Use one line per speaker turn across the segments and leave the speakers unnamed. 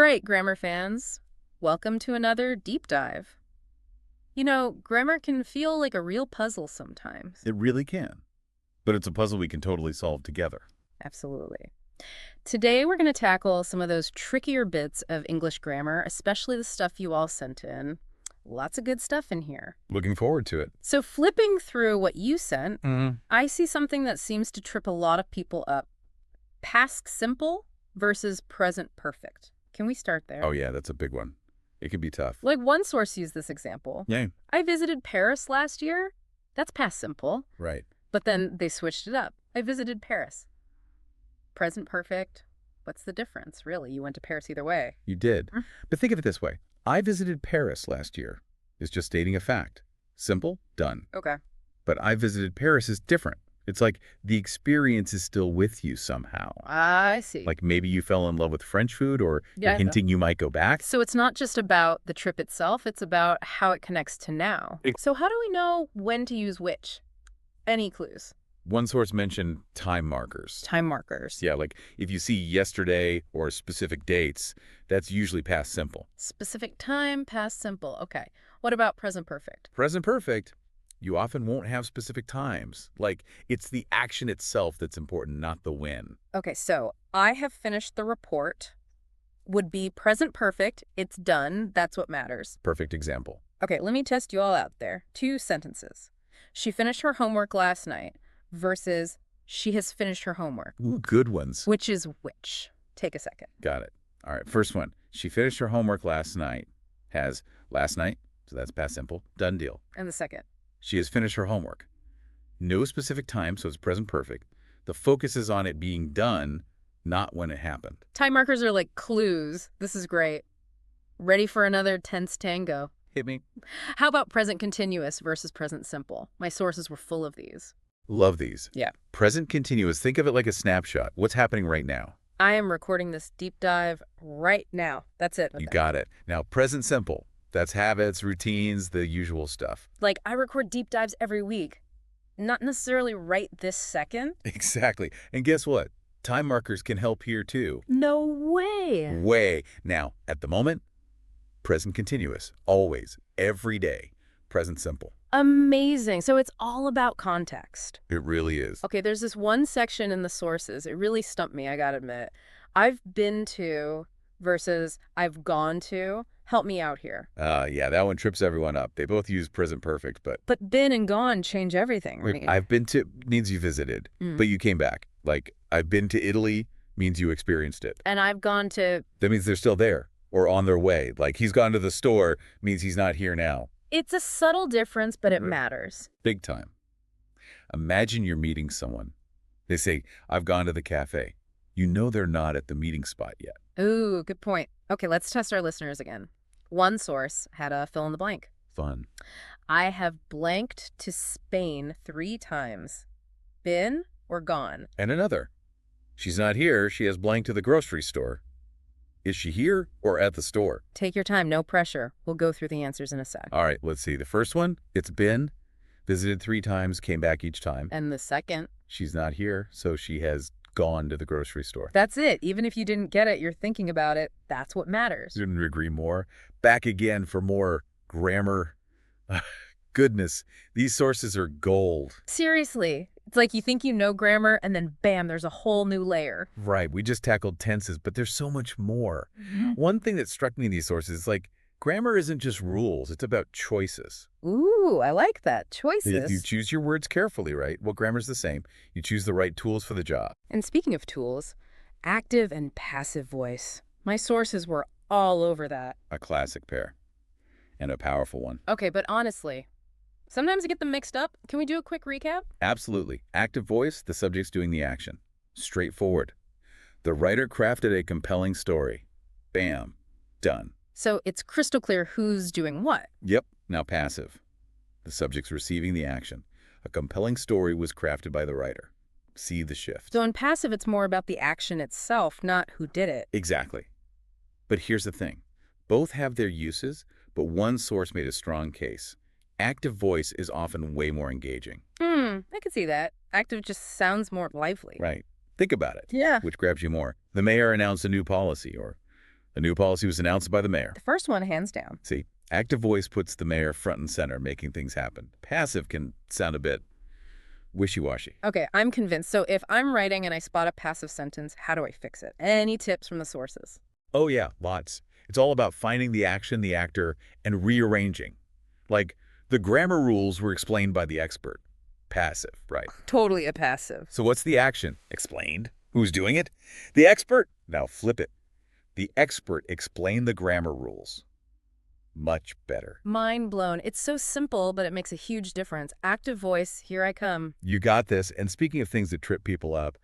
right, grammar fans. Welcome to another deep dive. Grammar can feel like a real puzzle sometimes.
It really can. But it's a puzzle we can totally solve together.
Absolutely. Today, we're going to tackle some of those trickier bits of English grammar, especially the stuff you all sent in. Lots of good stuff in here.
Looking forward to it.
So flipping through what you sent,
Mm-hmm.
I see something that seems to trip a lot of people up. Past simple versus present perfect. Can we start there?
Oh, yeah, that's a big one. It can be tough.
Like one source used this example.
Yeah,
I visited Paris last year. That's past simple.
right.
But then they switched it up. I visited Paris. Present perfect. What's the difference, really? You went to Paris either way.
You did.
Mm.
But think of it this way. I visited Paris last year. It's just stating a fact. Simple, done.
Okay.
But I visited Paris is different. It's like the experience is still with you somehow.
I see.
Like maybe you fell in love with French food or
Yeah,
you're hinting you might go back.
So it's not just about the trip itself, it's about how it connects to now. So how do we know when to use which? Any clues?
One source mentioned time markers.
Time markers.
Yeah, like if you see yesterday or specific dates, that's usually past simple.
Specific time, past simple. Okay. What about present perfect?
Present perfect, you often won't have specific times. Like it's the action itself that's important, not the when.
Okay, so I have finished the report. Would be present perfect. It's done. That's what matters.
Perfect example.
Okay, let me test you all out there. 2 sentences. She finished her homework last night versus she has finished her homework.
Ooh, good ones.
Which is which? Take a second.
Got it. All right, first one. She finished her homework last night. Has last night, so that's past simple. Done deal.
And the second.
She has finished her homework. No specific time, so it's present perfect. The focus is on it being done, not when it happened.
Time markers are like clues. This is great. Ready for another tense tango.
Hit me.
How about present continuous versus present simple? My sources were full of these.
Love these.
Yeah.
Present continuous. Think of it like a snapshot. What's happening right now?
I am recording this deep dive right now. That's it.
You got it. Now, present simple. That's habits, routines, the usual stuff.
Like, I record deep dives every week. Not necessarily right this second.
Exactly. And guess what? Time markers can help here too.
No way.
Way. Now, at the moment, present continuous. Always. Every day. Present simple.
Amazing. So it's all about context.
It really is.
Okay, there's this one section in the sources. It really stumped me, I gotta admit. I've been to versus I've gone to. Help me out here.
Yeah, that one trips everyone up. They both use present perfect, but
But been and gone change everything, right?
I've been to means you visited,
Mm.
but you came back. Like, I've been to Italy means you experienced it.
And I've gone to...
That means they're still there or on their way. Like, he's gone to the store means he's not here now.
It's a subtle difference, but it
Right.
matters.
Big time. Imagine you're meeting someone. They say, I've gone to the cafe. You know they're not at the meeting spot yet.
Ooh, good point. Okay, let's test our listeners again. One source had a fill in the blank.
Fun.
I have blanked to Spain 3 times. Been or gone?
And another. She's not here. She has blank to the grocery store. Is she here or at the store?
Take your time, no pressure. We'll go through the answers in a sec.
All right, let's see. The first one, it's been. Visited 3 times, came back each time.
And the second?
She's not here, so she has gone to the grocery store.
That's it. Even if you didn't get it, you're thinking about it. That's what matters.
Couldn't agree more. Back again for more grammar. Goodness, these sources are gold.
Seriously. It's like you think you know grammar, and then bam, there's a whole new layer.
Right, we just tackled tenses, but there's so much more. One thing that struck me in these sources is like, grammar isn't just rules, it's about choices.
Ooh, I like that. Choices.
You choose your words carefully, right? Well, grammar's the same. You choose the right tools for the job.
And speaking of tools, active and passive voice. My sources were all over that.
A classic pair. And a powerful one.
Okay, but honestly, sometimes I get them mixed up. Can we do a quick recap?
Absolutely. Active voice, the subject's doing the action. Straightforward. The writer crafted a compelling story. Bam. Done.
So it's crystal clear who's doing what.
Yep. Now passive. The subject's receiving the action. A compelling story was crafted by the writer. See the shift.
So in passive, it's more about the action itself, not who did it.
Exactly. But here's the thing. Both have their uses, but one source made a strong case. Active voice is often way more engaging.
I could see that. Active just sounds more lively.
Right. Think about it.
Yeah.
Which grabs you more? The mayor announced a new policy, or A new policy was announced by the mayor.
The first one, hands down.
See, active voice puts the mayor front and center, making things happen. Passive can sound a bit wishy-washy.
Okay, I'm convinced. So if I'm writing and I spot a passive sentence, how do I fix it? Any tips from the sources?
Oh yeah, lots. It's all about finding the action, the actor, and rearranging. Like, the grammar rules were explained by the expert. Passive, right?
Totally a passive.
So what's the action? Explained. Who's doing it? The expert. Now flip it. The expert explained the grammar rules. Much better.
Mind blown. It's so simple, but it makes a huge difference. Active voice, here I come.
You got this. And speaking of things that trip people up,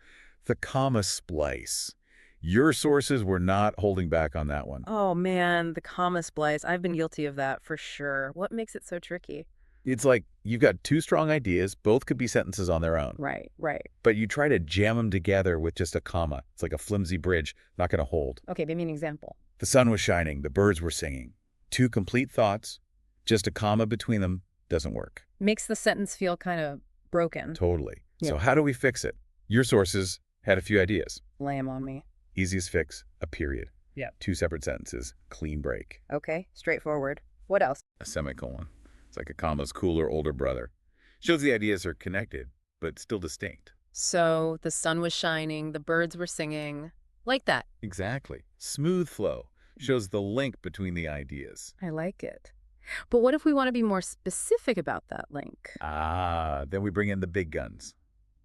the comma splice. Your sources were not holding back on that one.
Oh man, the comma splice. I've been guilty of that for sure. What makes it so tricky?
It's like you've got two strong ideas. Both could be sentences on their own.
Right, right.
But you try to jam them together with just a comma. It's like a flimsy bridge, not going to hold.
Okay, give me an example.
The sun was shining. The birds were singing. Two complete thoughts, just a comma between them doesn't work.
Makes the sentence feel kind of broken.
Totally.
Yeah.
So how do we fix it? Your sources had a few ideas.
Lay 'em on me.
Easiest fix, a period.
Yeah.
Two separate sentences, clean break.
Okay, straightforward. What else?
A semicolon. It's like a comma's cooler older brother. Shows the ideas are connected, but still distinct.
So the sun was shining, the birds were singing. Like that.
Exactly. Smooth flow. Shows the link between the ideas.
I like it. But what if we want to be more specific about that link?
Then we bring in the big guns.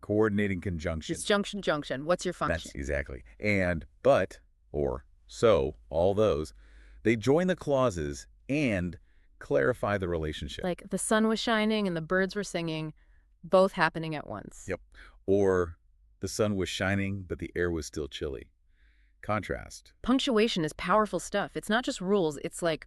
Coordinating conjunction.
Disjunction, junction. What's your function?
That's exactly. And, but, or, so, all those, they join the clauses and clarify the relationship.
Like the sun was shining and the birds were singing, both happening at once.
Yep. Or the sun was shining, but the air was still chilly. Contrast.
Punctuation is powerful stuff. It's not just rules, it's like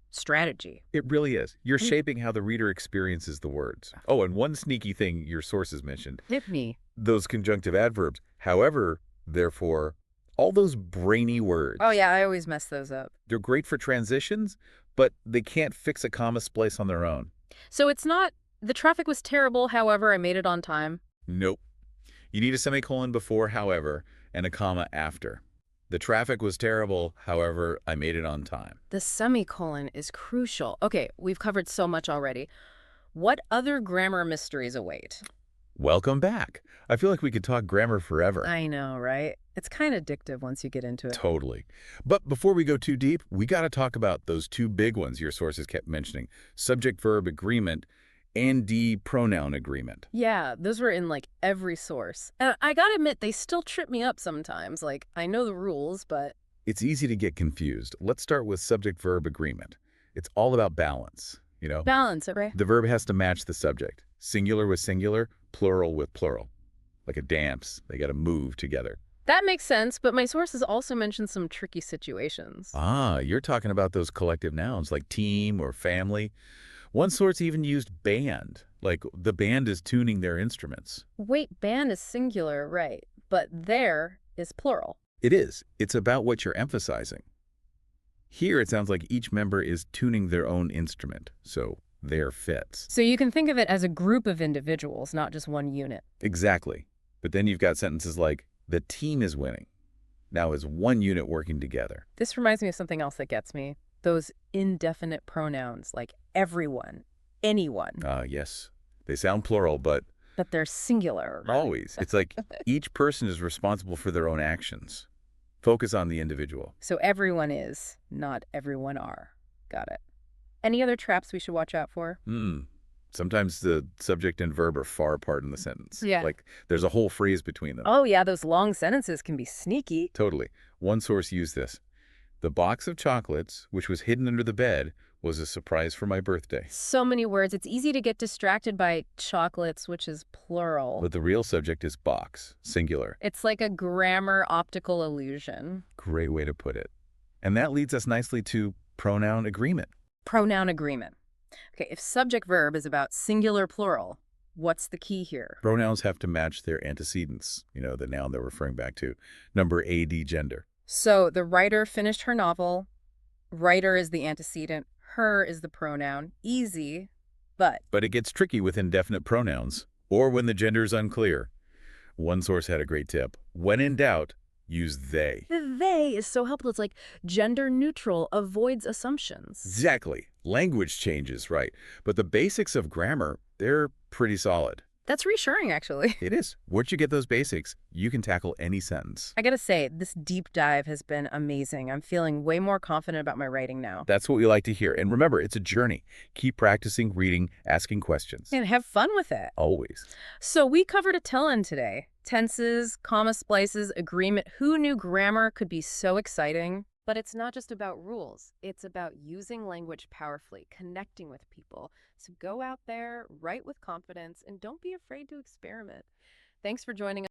strategy.
It really is. You're shaping how the reader experiences the words. Oh, and one sneaky thing your sources mentioned.
Hit me.
Those conjunctive adverbs. However, therefore, all those brainy words.
Oh yeah, I always mess those up.
They're great for transitions, but they can't fix a comma splice on their own.
So it's not, the traffic was terrible, however, I made it on time.
Nope. You need a semicolon before, however, and a comma after. The traffic was terrible, however, I made it on time.
The semicolon is crucial. Okay, we've covered so much already. What other grammar mysteries await?
Welcome back. I feel like we could talk grammar forever.
I know, right? It's kind of addictive once you get into it.
Totally. But before we go too deep, we got to talk about those two big ones your sources kept mentioning. Subject-verb agreement and pronoun agreement.
Yeah, those were in like every source. And I gotta admit, they still trip me up sometimes. Like, I know the rules, but...
It's easy to get confused. Let's start with subject-verb agreement. It's all about balance, you know?
Balance, okay?
The verb has to match the subject. Singular with singular, plural with plural. Like a dance, they got to move together.
That makes sense, but my sources also mentioned some tricky situations.
You're talking about those collective nouns like team or family. One source even used band, like the band is tuning their instruments.
Wait, band is singular, right? But there is plural.
It is. It's about what you're emphasizing. Here it sounds like each member is tuning their own instrument, so there fits.
So you can think of it as a group of individuals, not just one unit.
Exactly. But then you've got sentences like, the team is winning. Now is one unit working together.
This reminds me of something else that gets me. Those indefinite pronouns, like everyone, anyone.
Yes. They sound plural, but
they're singular.
always. It's like each person is responsible for their own actions. Focus on the individual.
So everyone is, not everyone are. Got it. Any other traps we should watch out for?
Sometimes the subject and verb are far apart in the sentence.
Yeah.
Like there's a whole phrase between them.
Oh yeah, those long sentences can be sneaky.
Totally. One source used this. The box of chocolates, which was hidden under the bed, was a surprise for my birthday.
So many words. It's easy to get distracted by chocolates, which is plural.
But the real subject is box, singular.
It's like a grammar optical illusion.
Great way to put it. And that leads us nicely to pronoun agreement.
Pronoun agreement. Okay, if subject-verb is about singular plural, what's the key here?
Pronouns have to match their antecedents, the noun they're referring back to. Number, AD, gender.
So the writer finished her novel. Writer is the antecedent. Her is the pronoun. Easy, but...
But it gets tricky with indefinite pronouns, or when the gender is unclear. One source had a great tip. When in doubt, Use they.
The they is so helpful. It's like gender neutral, avoids assumptions.
Exactly. Language changes, right? But the basics of grammar, they're pretty solid.
That's reassuring, actually.
It is. Once you get those basics, you can tackle any sentence.
I gotta say, this deep dive has been amazing. I'm feeling way more confident about my writing now.
That's what we like to hear. And remember, it's a journey. Keep practicing, reading, asking questions.
And have fun with it.
Always.
So we covered a tell-in today. Tenses, comma splices, agreement. Who knew grammar could be so exciting? But it's not just about rules. It's about using language powerfully, connecting with people. So go out there, write with confidence, and don't be afraid to experiment. Thanks for joining us.